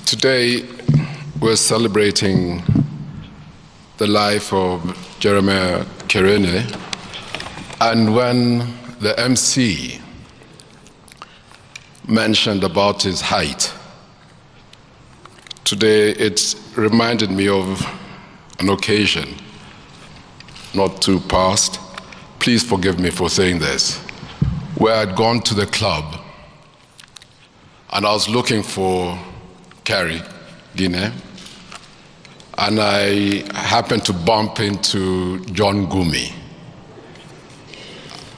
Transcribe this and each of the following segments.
Today we're celebrating the life of Jeremiah Kiereini, and when the MC mentioned about his height, today it reminded me of an occasion not too past. Please forgive me for saying this, where I'd gone to the club and I was looking for Kiereini, and I happened to bump into John Gumi.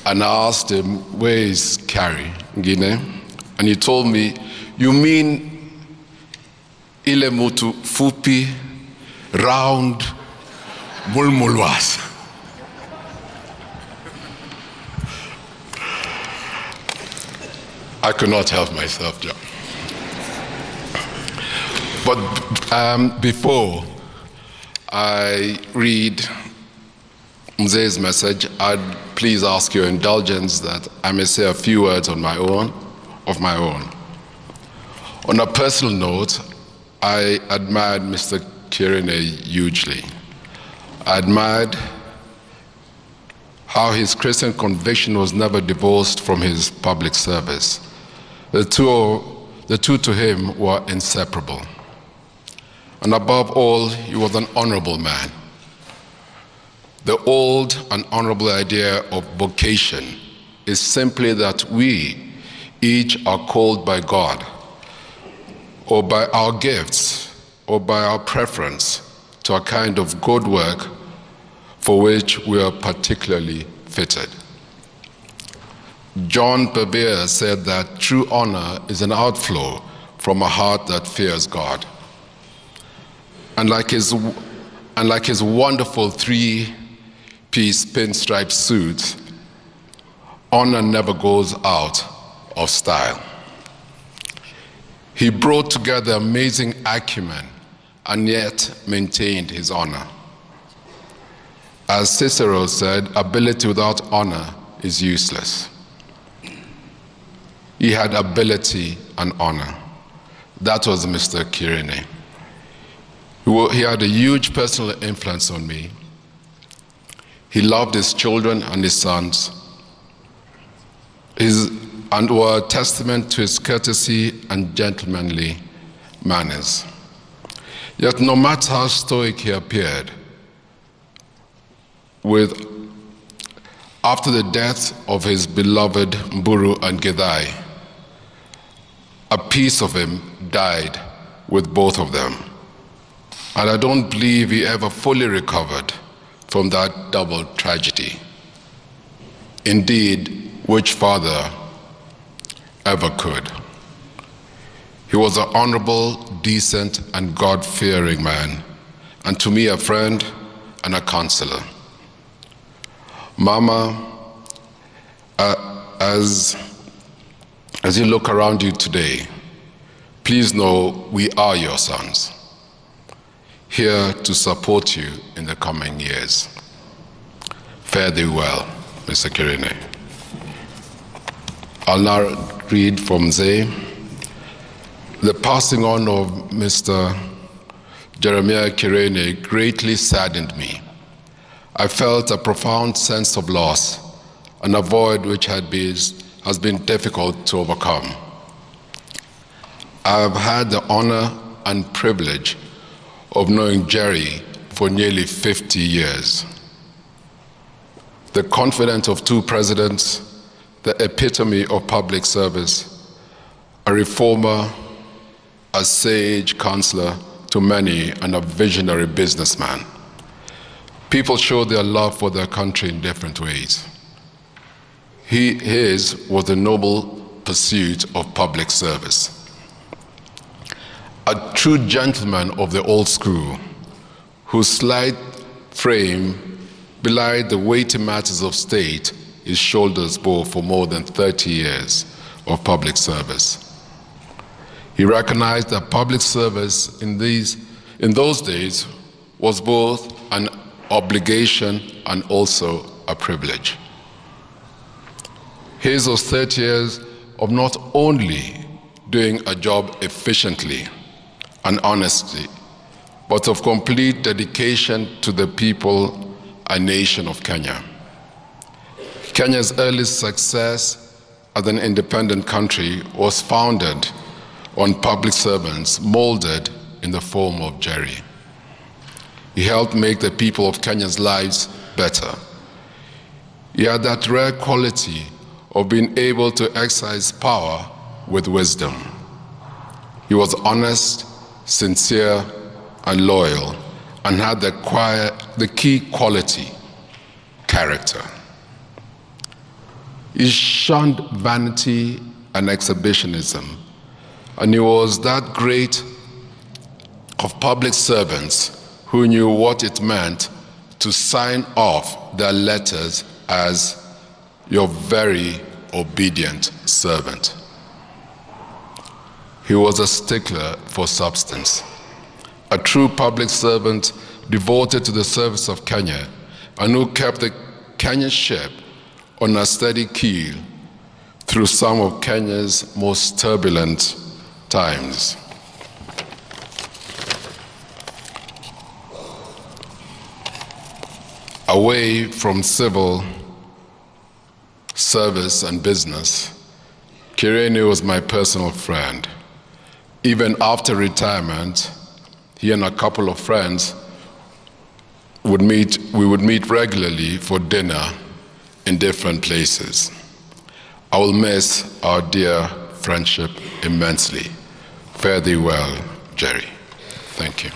And I asked him, where is Kiereini? And he told me, you mean ile mutu fupi, round, mulmulwas. I could not help myself, John. But before I read Mze's message, I'd please ask your indulgence that I may say a few words of my own. On a personal note, I admired Mr. Kiereini hugely. I admired how his Christian conviction was never divorced from his public service. The two to him were inseparable. And above all, he was an honorable man. The old and honorable idea of vocation is simply that we each are called by God, or by our gifts, or by our preference, to a kind of good work for which we are particularly fitted. John Bevere said that true honor is an outflow from a heart that fears God. And like his wonderful three-piece pinstripe suit, honor never goes out of style. He brought together amazing acumen and yet maintained his honor. As Cicero said, ability without honor is useless. He had ability and honor. That was Mr. Kiereini. He had a huge personal influence on me. He loved his children and his sons, and were a testament to his courtesy and gentlemanly manners. Yet no matter how stoic he appeared, after the death of his beloved Mburu and Githai, a piece of him died with both of them. And I don't believe he ever fully recovered from that double tragedy. Indeed, which father ever could? He was an honorable, decent, and God-fearing man, and to me a friend and a counselor. Mama, as you look around you today, please know we are your sons, here to support you in the coming years. Fare thee well, Mr. Kiereini. I'll now read from Mze. The passing on of Mr. Jeremiah Kiereini greatly saddened me. I felt a profound sense of loss and a void which has been difficult to overcome. I have had the honor and privilege of knowing Jerry for nearly 50 years. The confidant of two presidents, the epitome of public service, a reformer, a sage counselor to many, and a visionary businessman. People show their love for their country in different ways. His was the noble pursuit of public service. A true gentleman of the old school, whose slight frame belied the weighty matters of state his shoulders bore for more than 30 years of public service. He recognized that public service in those days was both an obligation and also a privilege. His was 30 years of not only doing a job efficiently and honestly, but of complete dedication to the people and nation of Kenya. Kenya's early success as an independent country was founded on public servants molded in the form of Jerry. He helped make the people of Kenya's lives better. He had that rare quality of being able to exercise power with wisdom. He was honest, sincere, and loyal, and had the key quality, character. He shunned vanity and exhibitionism, and he was that great of public servants who knew what it meant to sign off their letters as your very obedient servant. He was a stickler for substance, a true public servant devoted to the service of Kenya, and who kept the Kenyan ship on a steady keel through some of Kenya's most turbulent times. Away from civil service and business, Kiereini was my personal friend. Even after retirement, he and a couple of friends we would meet regularly for dinner in different places. I will miss our dear friendship immensely. Fare thee well, Jerry. Thank you.